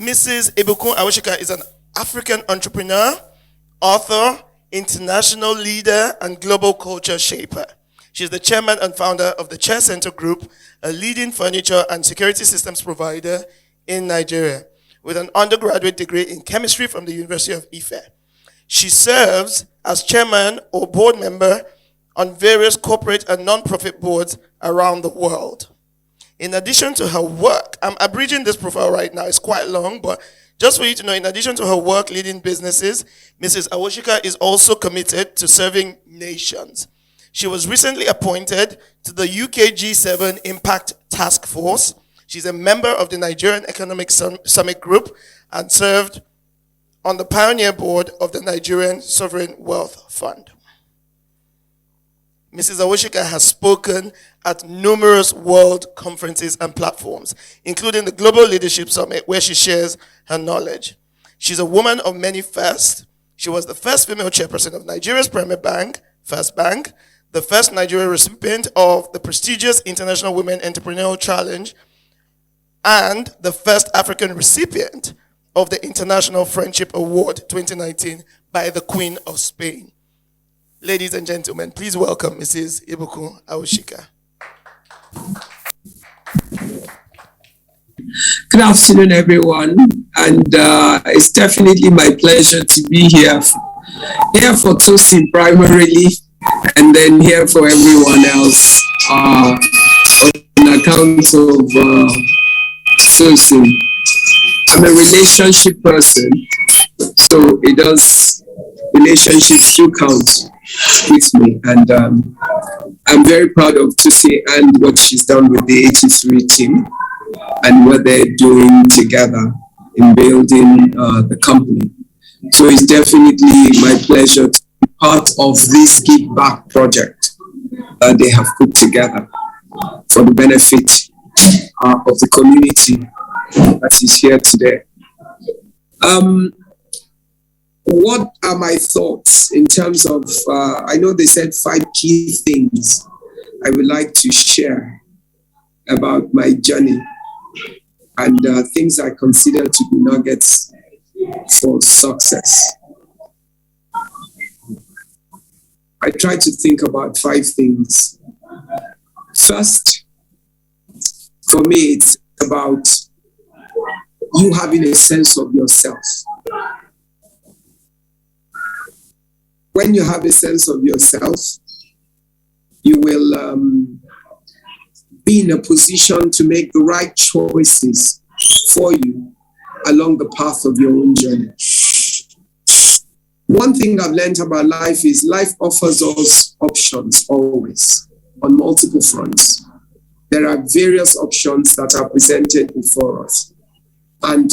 Mrs. Ibukun Awosika is an African entrepreneur, author, international leader, and global culture shaper. She is the chairman and founder of the Chair Center Group, a leading furniture and security systems provider in Nigeria, with an undergraduate degree in chemistry from the University of Ife. She serves as chairman or board member on various corporate and non-profit boards around the world. In addition to her work, I'm abridging this profile right now, it's quite long, but just for you to know, in addition to her work leading businesses, Mrs. Awosika is also committed to serving nations. She was recently appointed to the UK G7 Impact Task Force. She's a member of the Nigerian Economic Summit Group and served on the pioneer board of the Nigerian Sovereign Wealth Fund. Mrs. Awosika has spoken at numerous world conferences and platforms, including the Global Leadership Summit, where she shares her knowledge. She's a woman of many firsts. She was the first female chairperson of Nigeria's premier bank, First Bank, the first Nigerian recipient of the prestigious International Women Entrepreneurial Challenge, and the first African recipient of the International Friendship Award 2019 by the Queen of Spain. Ladies and gentlemen, please welcome Mrs. Ibukun Awosika. Good afternoon, everyone, and it's definitely my pleasure to be here for Tosin primarily, and then here for everyone else on account of Tosin. I'm a relationship person, so it does relationships do count with me, and I'm very proud of Tosin and what she's done with the 83 team and what they're doing together in building the company. So it's definitely my pleasure to be part of this Give Back project that they have put together for the benefit of the community that is here today. What are my thoughts in terms of, I know they said 5 key things I would like to share about my journey and things I consider to be nuggets for success. I try to think about 5 things. First, for me, it's about you having a sense of yourself. When you have a sense of yourself, you will be in a position to make the right choices for you along the path of your own journey. One thing I've learned about life is life offers us options always on multiple fronts. There are various options that are presented before us. And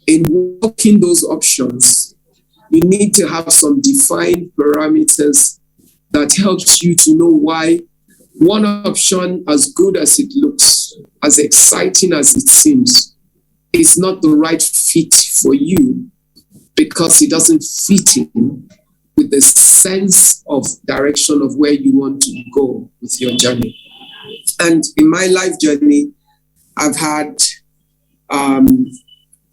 in walking those options, you need to have some defined parameters that helps you to know why one option, as good as it looks, as exciting as it seems, is not the right fit for you because it doesn't fit in with the sense of direction of where you want to go with your journey. And in my life journey, I've had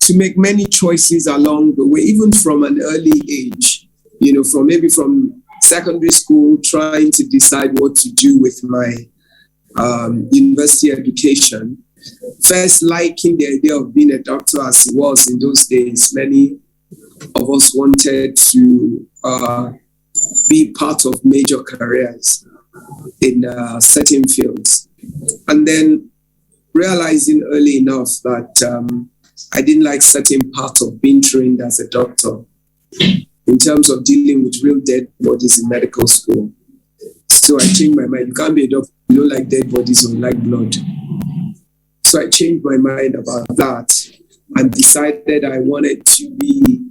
to make many choices along the way, even from an early age, from secondary school, trying to decide what to do with my university education. First, liking the idea of being a doctor as it was in those days. Many of us wanted to be part of major careers in certain fields. And then realizing early enough that I didn't like certain parts of being trained as a doctor in terms of dealing with real dead bodies in medical school. So I changed my mind. You can't be a doctor, you don't like dead bodies or you like blood. So I changed my mind about that and decided I wanted to be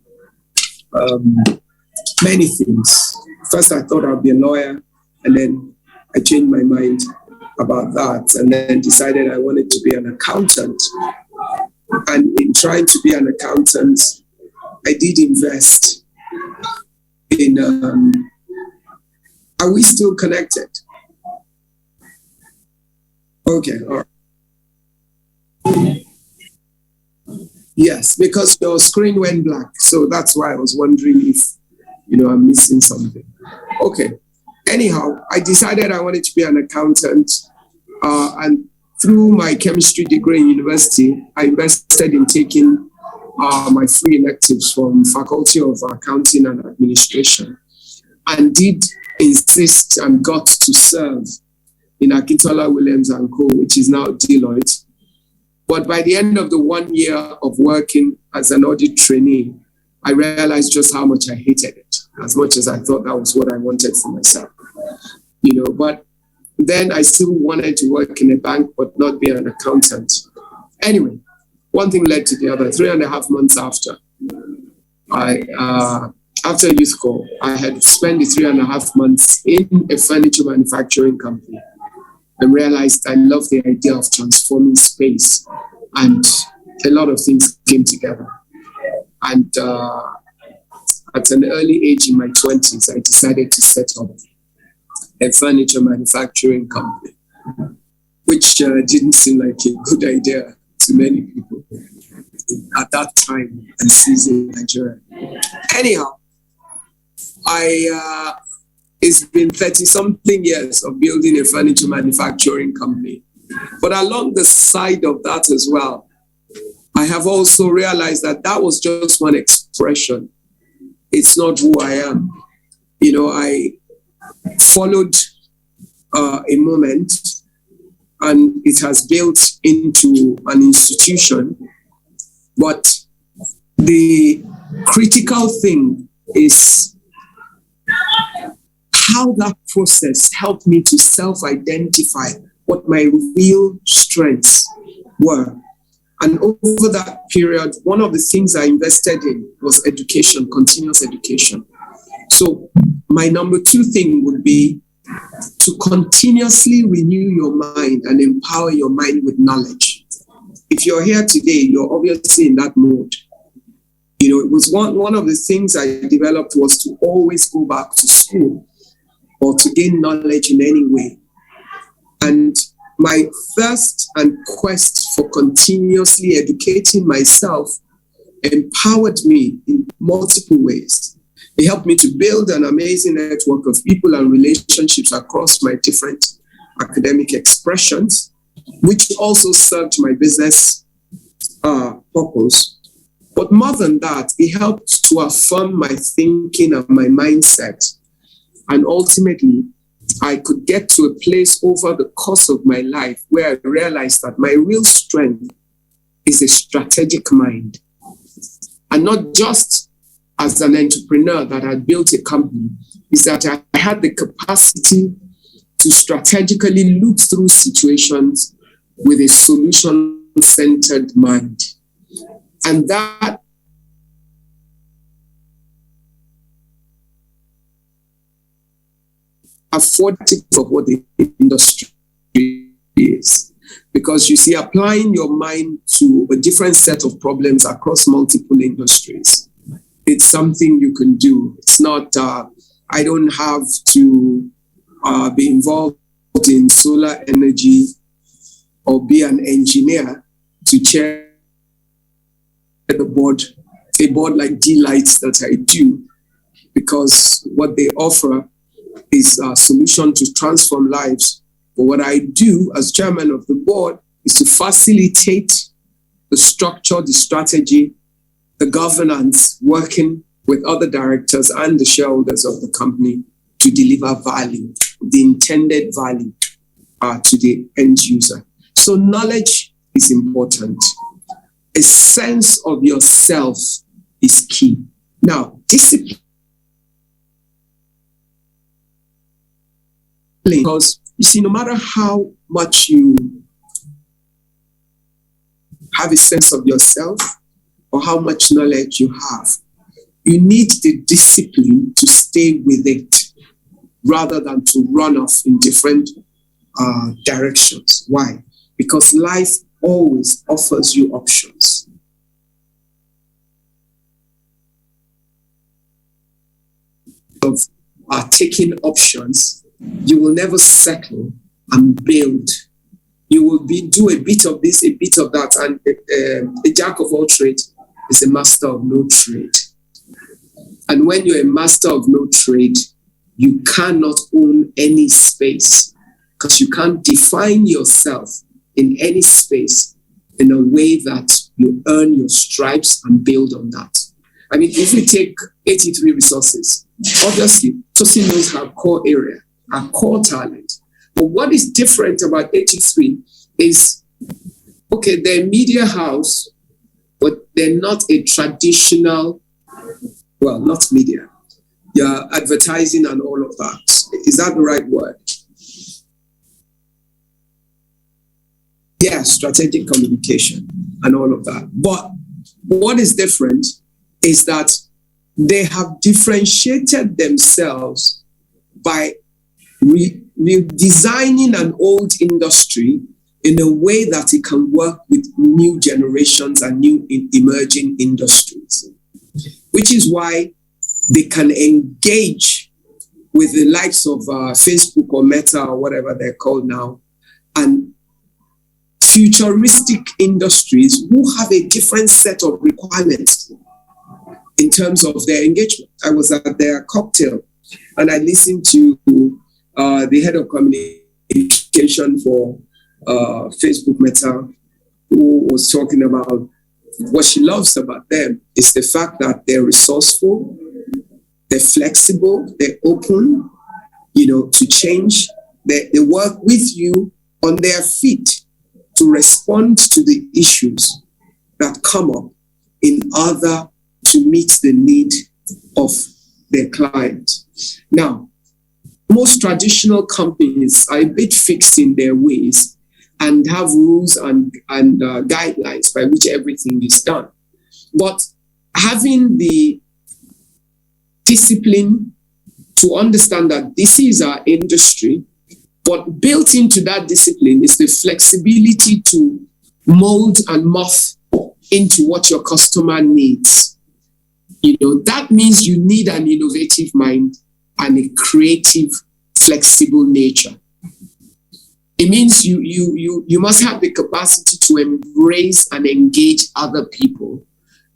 many things. First, I thought I'd be a lawyer, and then I changed my mind about that, and then decided I wanted to be an accountant. And in trying to be an accountant, I did invest in, are we still connected? Okay, all right. Yes, because your screen went black. So that's why I was wondering if, I'm missing something. Okay. Anyhow, I decided I wanted to be an accountant. And through my chemistry degree in university, I invested in taking my free electives from Faculty of Accounting and Administration, and did insist and got to serve in Akintola Williams and Co., which is now Deloitte. But by the end of the 1 year of working as an audit trainee, I realized just how much I hated it, as much as I thought that was what I wanted for myself. But then I still wanted to work in a bank, but not be an accountant. Anyway, one thing led to the other. 3.5 months after, after youth corps, I had spent the 3.5 months in a furniture manufacturing company and realized I love the idea of transforming space, and a lot of things came together. And at an early age in my 20s, I decided to set up a furniture manufacturing company, which didn't seem like a good idea to many people at that time and season in Nigeria. Anyhow, it's been 30-something years of building a furniture manufacturing company. But along the side of that as well, I have also realized that was just one expression. It's not who I am. I followed a moment, and it has built into an institution. But the critical thing is how that process helped me to self-identify what my real strengths were. And over that period, one of the things I invested in was education, continuous education. So my number 2 thing would be to continuously renew your mind and empower your mind with knowledge. If you're here today, you're obviously in that mode. It was one of the things I developed was to always go back to school or to gain knowledge in any way. And my thirst and quest for continuously educating myself empowered me in multiple ways. It helped me to build an amazing network of people and relationships across my different academic expressions, which also served my business purpose. But more than that, it helped to affirm my thinking and my mindset. And ultimately, I could get to a place over the course of my life where I realized that my real strength is a strategic mind. And not just as an entrepreneur that had built a company, is that I had the capacity to strategically look through situations with a solution-centered mind. And that afforded of what the industry is. Because you see, applying your mind to a different set of problems across multiple industries, it's something you can do. It's not, I don't have to be involved in solar energy or be an engineer to chair a board like D-Lights that I do, because what they offer is a solution to transform lives. But what I do as chairman of the board is to facilitate the structure, the strategy, the governance, working with other directors and the shareholders of the company to deliver value, the intended value to the end user. So knowledge is important. A sense of yourself is key. Now, discipline, because you see, no matter how much you have a sense of yourself or how much knowledge you have, you need the discipline to stay with it rather than to run off in different directions. Why? Because life always offers you options. Of taking options, you will never settle and build You will do a bit of this, a bit of that, and a jack of all trades is a master of no trade. And when you're a master of no trade, you cannot own any space, because you can't define yourself in any space in a way that you earn your stripes and build on that. I mean, if we take 83 resources, obviously, Tosin knows her core area, her core talent. But what is different about 83 is, okay, they're a media house, but they're not a traditional, well, not media. Yeah, advertising and all of that. Is that the right word? Yeah, strategic communication and all of that. But what is different is that they have differentiated themselves by redesigning an old industry in a way that it can work with new generations and new emerging industries, which is why they can engage with the likes of Facebook or Meta or whatever they're called now, and futuristic industries who have a different set of requirements in terms of their engagement. I was at their cocktail and I listened to the head of communication for Facebook Meta, who was talking about what she loves about them is the fact that they're resourceful, they're flexible, they're open, to change. They work with you on their feet to respond to the issues that come up in order to meet the need of their client. Now, most traditional companies are a bit fixed in their ways and have rules and guidelines by which everything is done. But having the discipline to understand that this is our industry, but built into that discipline is the flexibility to mold and morph into what your customer needs. That means you need an innovative mind and a creative, flexible nature. It means you must have the capacity to embrace and engage other people.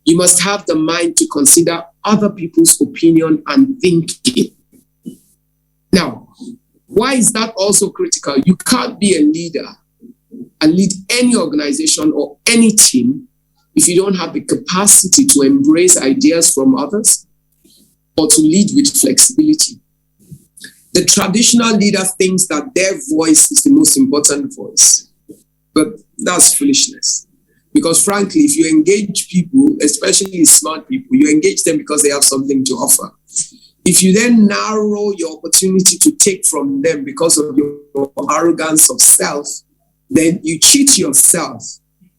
You must have the mind to consider other people's opinion and thinking. Now, why is that also critical? You can't be a leader and lead any organization or any team if you don't have the capacity to embrace ideas from others or to lead with flexibility. The traditional leader thinks that their voice is the most important voice, but that's foolishness. Because frankly, if you engage people, especially smart people, you engage them because they have something to offer. If you then narrow your opportunity to take from them because of your arrogance of self, then you cheat yourself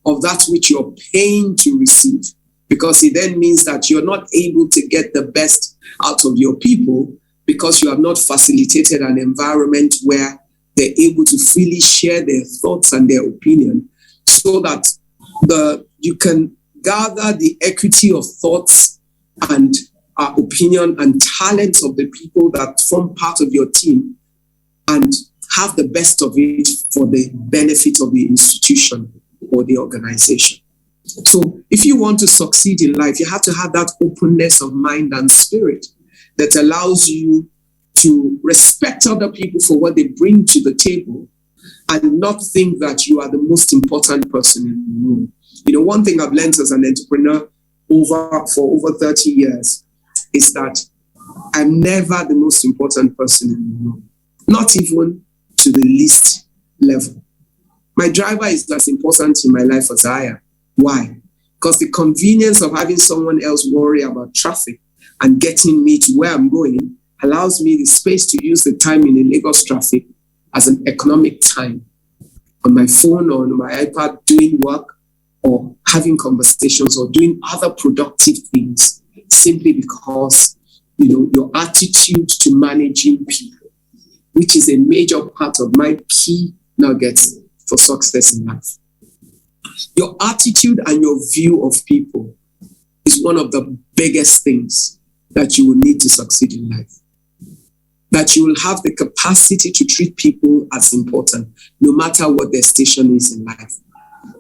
of that which you're paying to receive, because it then means that you're not able to get the best out of your people because you have not facilitated an environment where they're able to freely share their thoughts and their opinion, so that you can gather the equity of thoughts and opinion and talents of the people that form part of your team and have the best of it for the benefit of the institution or the organization. So if you want to succeed in life, you have to have that openness of mind and spirit that allows you to respect other people for what they bring to the table and not think that you are the most important person in the room. One thing I've learned as an entrepreneur for over 30 years is that I'm never the most important person in the room, not even to the least level. My driver is as important in my life as I am. Why? Because the convenience of having someone else worry about traffic and getting me to where I'm going allows me the space to use the time in the Lagos traffic as an economic time on my phone or on my iPad, doing work or having conversations or doing other productive things, simply because your attitude to managing people, which is a major part of my key nuggets for success in life. Your attitude and your view of people is one of the biggest things that you will need to succeed in life. that you will have the capacity to treat people as important, no matter what their station is in life.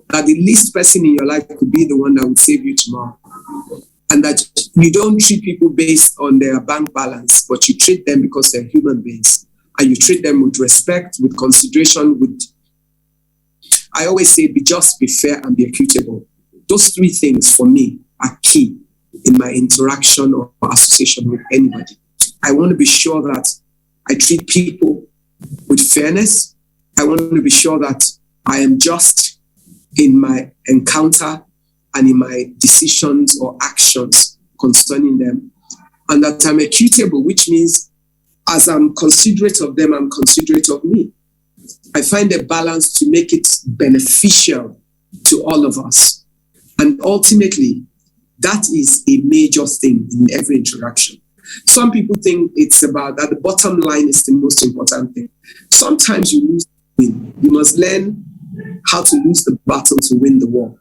That the least person in your life could be the one that would save you tomorrow. And that you don't treat people based on their bank balance, but you treat them because they're human beings. And you treat them with respect, with consideration, I always say, be just, be fair, and be equitable. Those three things for me are key in my interaction or association with anybody. I want to be sure that I treat people with fairness. I want to be sure that I am just in my encounter and in my decisions or actions concerning them. And that I'm equitable, which means as I'm considerate of them, I'm considerate of me. I find a balance to make it beneficial to all of us. And ultimately, that is a major thing in every interaction. Some people think it's about that the bottom line is the most important thing. Sometimes you lose the win. You must learn how to lose the battle to win the war.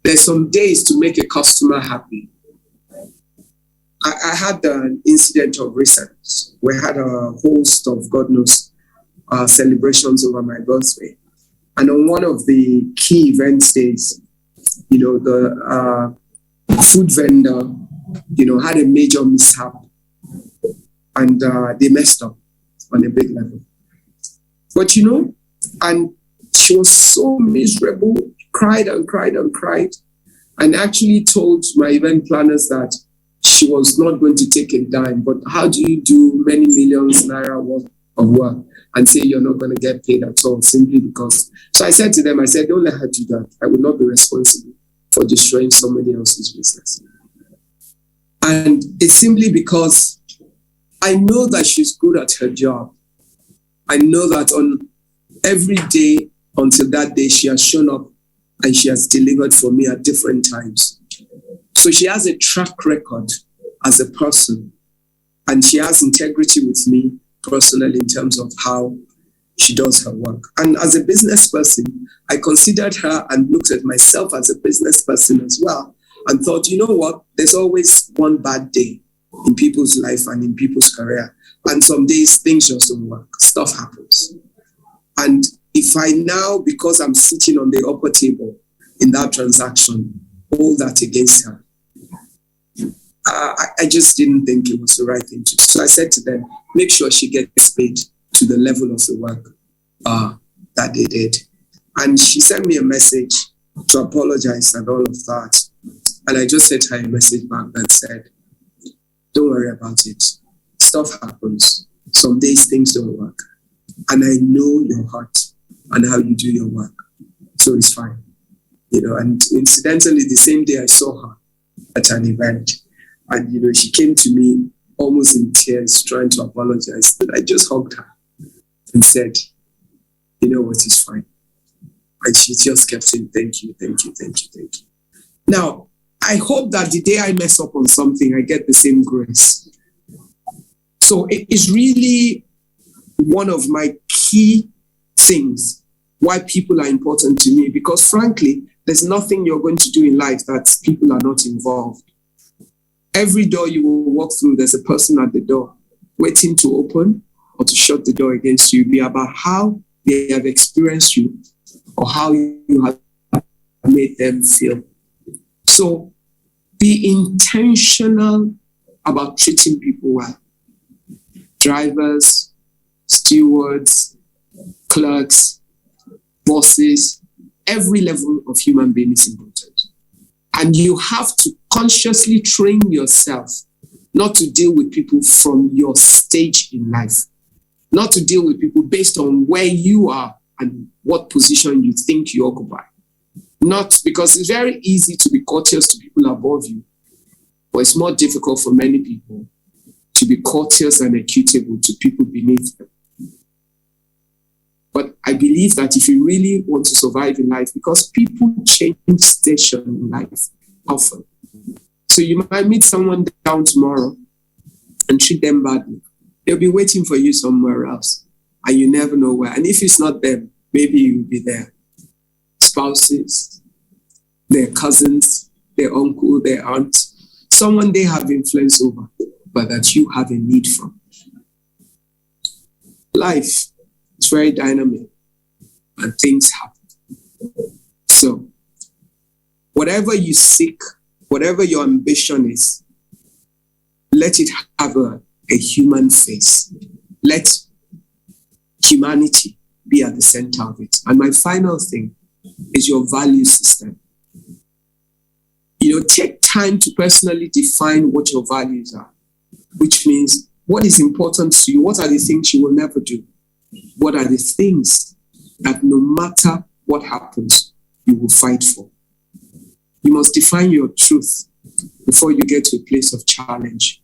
There's some days to make a customer happy. I had an incident of recent. We had a host of, God knows, celebrations over my birthday. And on one of the key event days, the food vendor, had a major mishap, and they messed up on a big level. But, and she was so miserable, cried and cried and cried, and actually told my event planners that she was not going to take a dime. But how do you do many millions naira worth of work and say you're not going to get paid at all simply because? So I said to them, don't let her do that. I will not be responsible for destroying somebody else's business. And it's simply because I know that she's good at her job. I know that on every day until that day, she has shown up and she has delivered for me at different times. So she has a track record as a person, and she has integrity with me personally in terms of how she does her work. And as a business person, I considered her and looked at myself as a business person as well and thought, you know what? There's always one bad day in people's life and in people's career. And some days things just don't work. Stuff happens. And if I now, because I'm sitting on the upper table in that transaction, hold that against her, I just didn't think it was the right thing to do. So I said to them, make sure she gets paid to the level of the work that they did. And she sent me a message to apologize and all of that. And I just sent her a message back that said, don't worry about it. Stuff happens. Some days things don't work. And I know your heart and how you do your work. So it's fine. And incidentally, the same day I saw her at an event. And, she came to me almost in tears, trying to apologize. But I just hugged her and said, you know what, it's fine. And she just kept saying, thank you, thank you, thank you, thank you. Now, I hope that the day I mess up on something, I get the same grace. So it is really one of my key things why people are important to me, because frankly, there's nothing you're going to do in life that people are not involved. Every door you will walk through, there's a person at the door waiting to open or to shut the door against you. Be about how they have experienced you or how you have made them feel. So be intentional about treating people well. Drivers, stewards, clerks, bosses, every level of human being is important. And you have to consciously train yourself not to deal with people from your stage in life, not to deal with people based on where you are and what position you think you occupy. Not because it's very easy to be courteous to people above you, but it's more difficult for many people to be courteous and equitable to people beneath them. But I believe that if you really want to survive in life, because people change station in life often. So you might meet someone down tomorrow and treat them badly. They'll be waiting for you somewhere else, and you never know where. And if it's not them, maybe you'll be there. Spouses, their cousins, their uncle, their aunt, someone they have influence over, but that you have a need from. life is very dynamic and things happen. So, whatever you seek, whatever your ambition is, let it have a human face. Let humanity be at the center of it. And my final thing is your value system. Take time to personally define what your values are, which means what is important to you, what are the things you will never do, what are the things that no matter what happens, you will fight for. You must define your truth before you get to a place of challenge.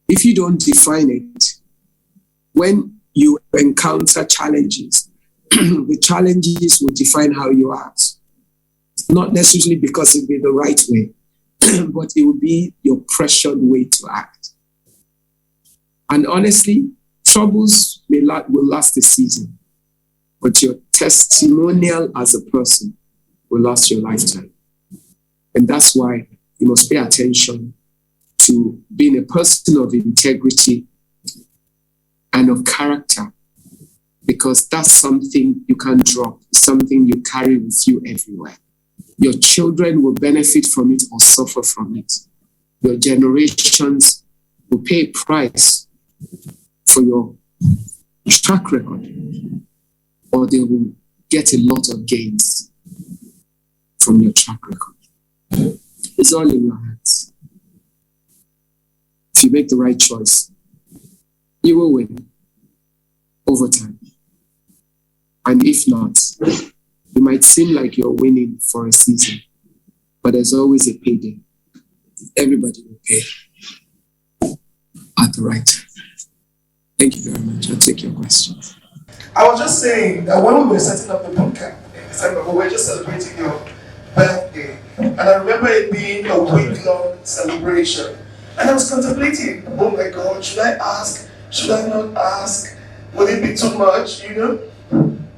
If you don't define it, when you encounter challenges, the challenges will define how you act. Not necessarily because it will be the right way, but it will be your pressured way to act. And honestly, troubles will last a season, but your testimonial as a person will last your lifetime. And that's why you must pay attention to being a person of integrity and of character, because that's something you can't drop, something you carry with you everywhere. Your children will benefit from it or suffer from it. Your generations will pay a price for your track record, or they will get a lot of gains from your track record. It's all in your hands. If you make the right choice, you will win over time. And if not, it might seem like you're winning for a season, but there's always a payday. Everybody will pay at the right time. Thank you very much. I'll take your questions. I was just saying that when we were setting up the bootcamp in December, we were just celebrating your birthday. And I remember it being a week-long celebration. And I was contemplating, oh my God, should I ask? Should I not ask? Would it be too much,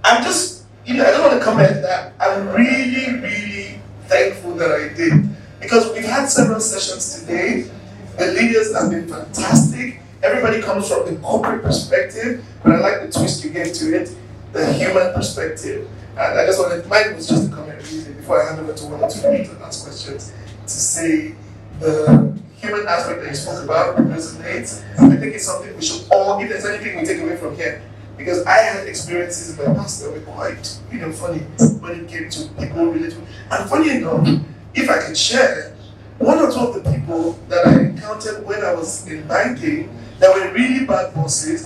I'm just, I don't want to comment that I'm really, really thankful that I did. Because we've had several sessions today. The leaders have been fantastic. Everybody comes from the corporate perspective, but I like the twist you gave to it, the human perspective. And I just wanted, mine was just a comment really before I hand over to one or two people to ask questions, to say the human aspect that you spoke about resonates. I think it's something we should all, if there's anything we take away from here, because I had experiences in my past that were quite, funny when it came to people related. And funny enough, if I could share, one or two of the people that I encountered when I was in banking that were really bad bosses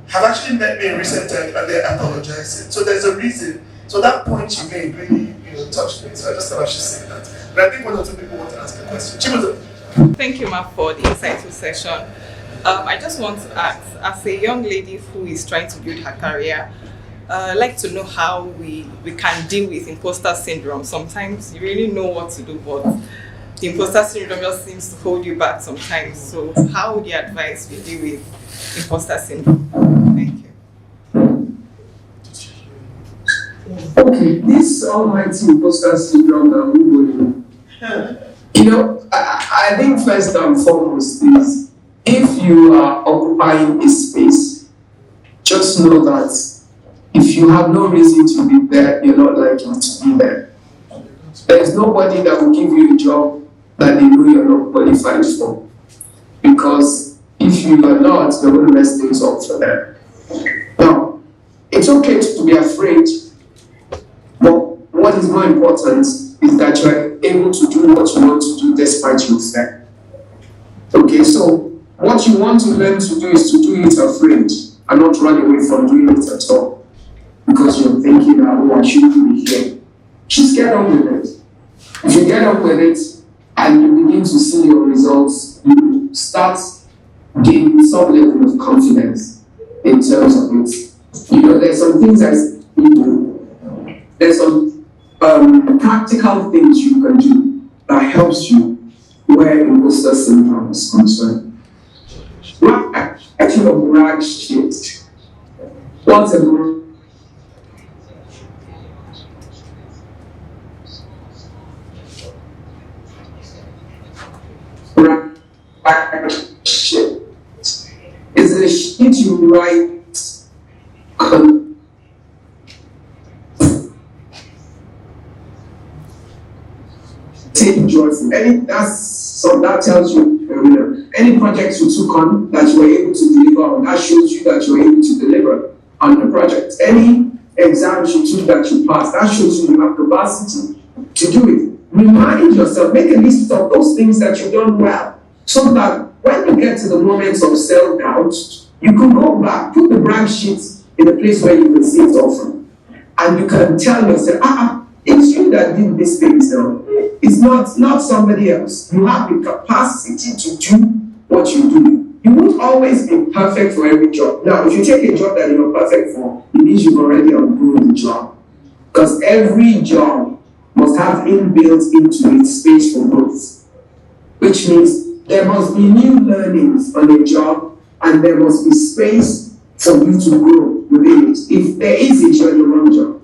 have actually met me in recent times and they're apologizing. So there's a reason. So that point you made really, touched me. So I just thought I should say that. But I think one or two people want to ask a question. Chibuzo. Thank you, Ma, for the insightful session. I just want to ask, as a young lady who is trying to build her career, I'd like to know how we can deal with imposter syndrome. Sometimes you really know what to do, but the imposter syndrome just seems to hold you back sometimes. So how would you advise we deal with imposter syndrome? Thank you. Okay, this almighty imposter syndrome that we will, I think first and foremost is, if you are occupying a space, just know that if you have no reason to be there, you're not likely to be there. There's nobody that will give you a job that they know you're not qualified for. Because if you are not, they're going to mess things up for them. Now, it's okay to be afraid, but what is more important is that you're able to do what you want to do despite your fear. Okay, so what you want to learn to do is to do it afraid and not run away from doing it at all. Because you're thinking that, I shouldn't be here. Just get on with it. If you get on with it and you begin to see your results, you start gaining some level of confidence in terms of it. There's some things there's some practical things you can do that helps you where imposter syndrome is concerned. What actually a brag shit? What's a brag shit? Is the shit you write take joyful. That tells you, any projects you took on that you were able to deliver on, that shows you that you were able to deliver on the project. Any exams you took that you passed, that shows you have capacity to do it. Remind yourself, make a list of those things that you've done well, so that when you get to the moments of self-doubt, you can go back, put the brag sheet in a place where you can see it often, and you can tell yourself, it's you that did these things now. It's not somebody else. You have the capacity to do what you do. You won't always be perfect for every job. Now, if you take a job that you're perfect for, it means you've already outgrown the job. Because every job must have inbuilt into it space for growth. Which means there must be new learnings on a job, and there must be space for you to grow within it. If there is it, you're in the wrong job.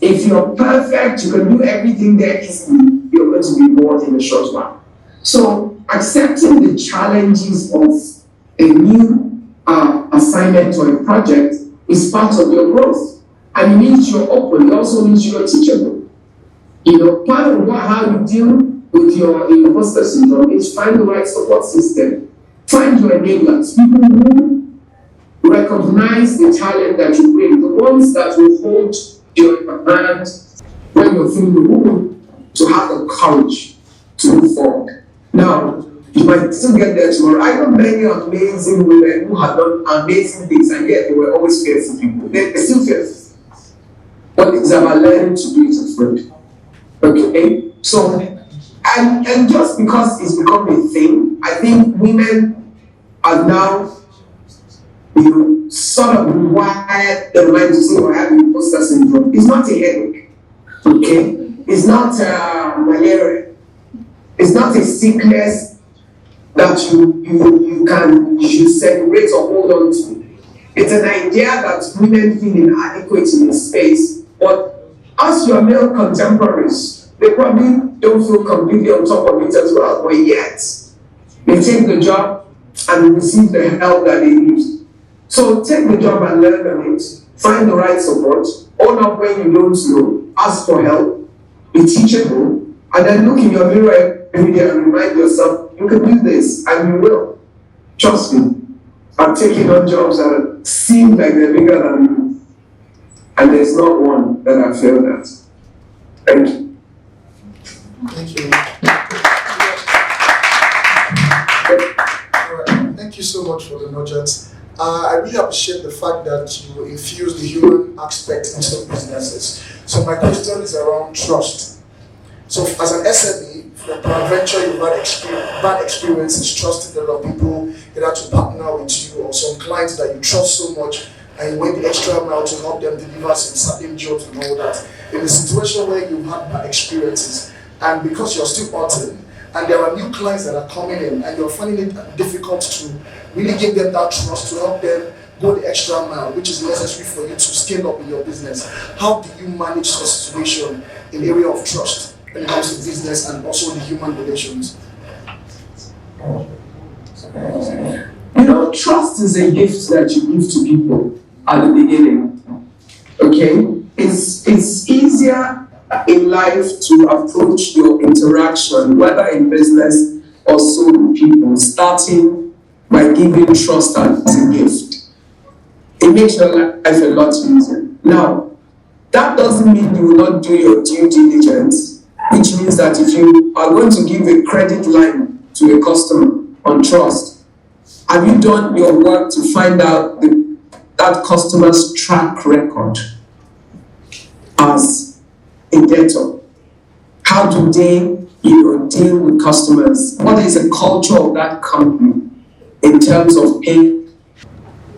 If you're perfect, you can do everything there easily, you're going to be bored in a short while. So, accepting the challenges of a new assignment or a project is part of your growth. And it means you're open. It also means you're teachable. Part of how you deal with your imposter syndrome is find the right support system. Find your enablers, people who recognize the talent that you bring, the ones that will hold your hand when you're feeling the woman, to have the courage to move forward. Now, you might still get there tomorrow. I know many amazing women who have done amazing things, and yet they were always fearful people. They're still fearful. But it's about learning to do it afraid. Okay? So, and just because it's become a thing, I think women are now, sort of wired their mind to say, I have imposter syndrome. It's not a headache. Okay? It's not malaria. It's not a sickness that you should separate or hold on to. It's an idea that women feel inadequate in this space, but as your male contemporaries, they probably don't feel completely on top of it as well, but yet they take the job and receive the help that they need. So take the job and learn on it, find the right support, own up when you don't know, ask for help, be teachable, and then look in your mirror every day and remind yourself, you can do this, and you will. Trust me. I'm taking on jobs that seem like they're bigger than you, and there's not one that I failed at. Thank you. Thank you. All right. Thank you so much for the nugget. I really appreciate the fact that you infuse the human aspect into businesses. So my question is around trust. So as an SME, for peradventure you've had bad experiences trusting a lot of people, either to partner with you or some clients that you trust so much, and you went the extra mile to help them deliver some certain jobs and all that. In a situation where you've had bad experiences, and because you're still partnering, and there are new clients that are coming in, and you're finding it difficult to really give them that trust to help them go the extra mile, which is necessary for you to scale up in your business. How do you manage the situation in the area of trust when it comes to business and also the human relations? Trust is a gift that you give to people at the beginning. Okay? It's easier in life to approach your interaction, whether in business or so with people, starting by giving trust as a gift. It makes your life a lot easier. Now, that doesn't mean you will not do your due diligence, which means that if you are going to give a credit line to a customer on trust, have you done your work to find out that customer's track record as a debtor? How do they deal with customers? What is the culture of that company in terms of pay?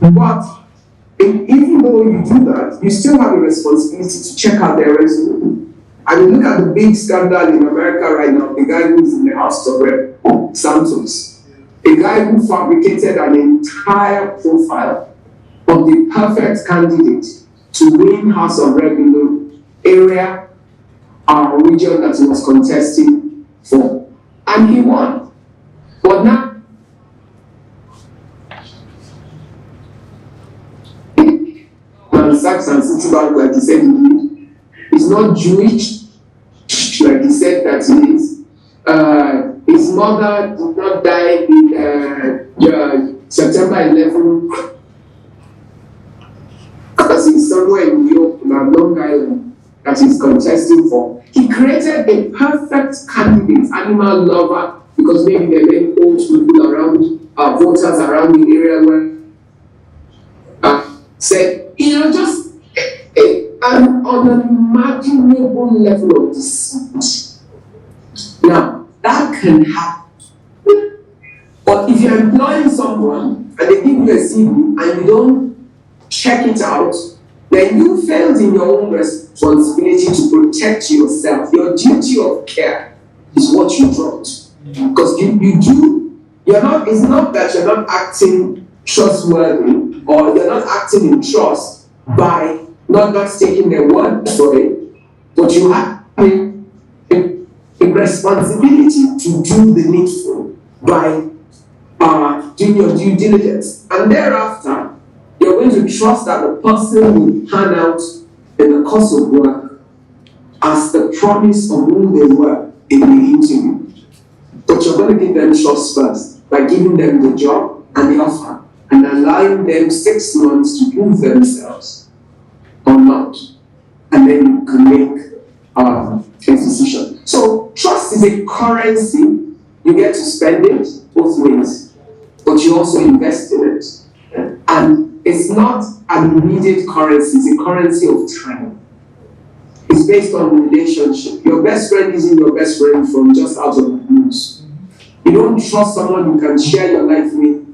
But even though you do that, you still have a responsibility to check out their resume. And you look at the big scandal in America right now, the guy who's in the House of Rep, Santos, a guy who fabricated an entire profile of the perfect candidate to win House of Rep in the area or region that he was contesting for. And he won. But now, Sachs and Citibank, like he said he did, is not Jewish, like he said that he is. his mother did not die in September 11 because he's somewhere in New York, Long Island, that he's contesting for. He created a perfect candidate, animal lover, because maybe there are many old people around, voters around the area where said, just an unimaginable level of deceit. Now, that can happen. But if you're employing someone and they give you a CV and you don't check it out, then you failed in your own responsibility to protect yourself. Your duty of care is what you dropped. Because it's not that you're not acting trustworthy or you're not acting in trust by not taking their word for it, but you have a responsibility to do the needful by doing your due diligence. And thereafter, you're going to trust that the person will pan out in the course of work as the promise of who they were in the interview. But you're going to give them trust first by giving them the job and the offer and allowing them 6 months to prove themselves or not. And then you can make a decision. So trust is a currency. You get to spend it both ways, but you also invest in it. And it's not an immediate currency, it's a currency of time. It's based on relationship. Your best friend isn't your best friend from just out of the blues. You don't trust someone you can share your life with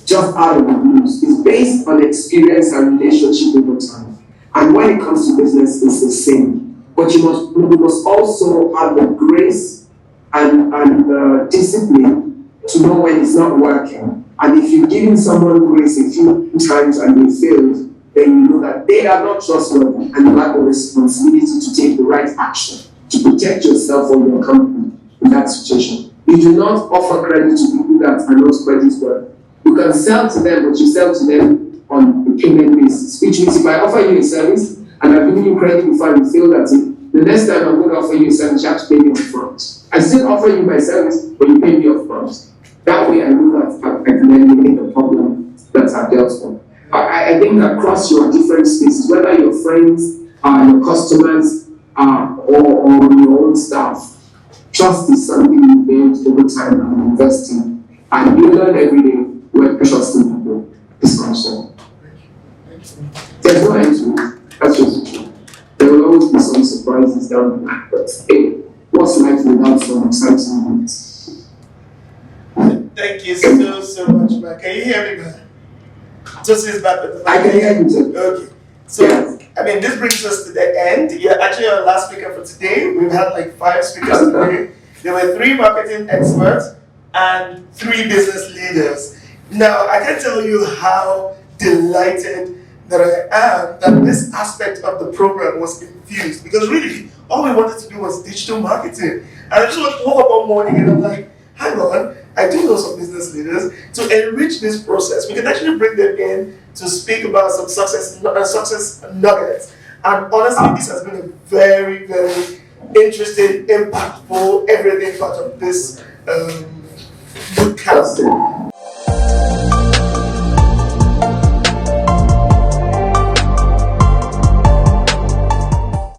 just out of the blues. It's based on experience and relationship over time. And when it comes to business, it's the same. But you must also have the grace and the discipline to know when it's not working. And if you're giving someone grace a few times and they failed, then you know that they are not trustworthy and you have the responsibility to take the right action to protect yourself or your company in that situation. You do not offer credit to people that are not creditworthy. You can sell to them, but you sell to them on a payment basis, which means if I offer you a service and I've given you credit before and you failed at it, the next time I'm going to offer you a service, you have to pay me up front. I still offer you my service, but you pay me up front. That way I know that I can eliminate the problem that I've dealt with. I think across your different spaces, whether your friends, your customers, or your own staff, trust is something you build over time and invest in. And you learn every day where trusting people is concerned. There's no end to it. That's just the truth. There will always be some surprises down the line, but hey, what's life without some exciting moments? Thank you so much, man. Can you hear me, man? Just is back with the I can hear you too. Okay. So, yeah. This brings us to the end. You're actually our last speaker for today. We've had like 5 speakers today. There were 3 marketing experts and 3 business leaders. Now, I can tell you how delighted that I am that this aspect of the program was infused, because really, all we wanted to do was digital marketing. And I just woke up one morning and I'm like, hang on, I do know some business leaders. To enrich this process, we can actually bring them in to speak about some success nuggets. And honestly, this has been a very, very interesting, impactful, everything part of this bootcamp.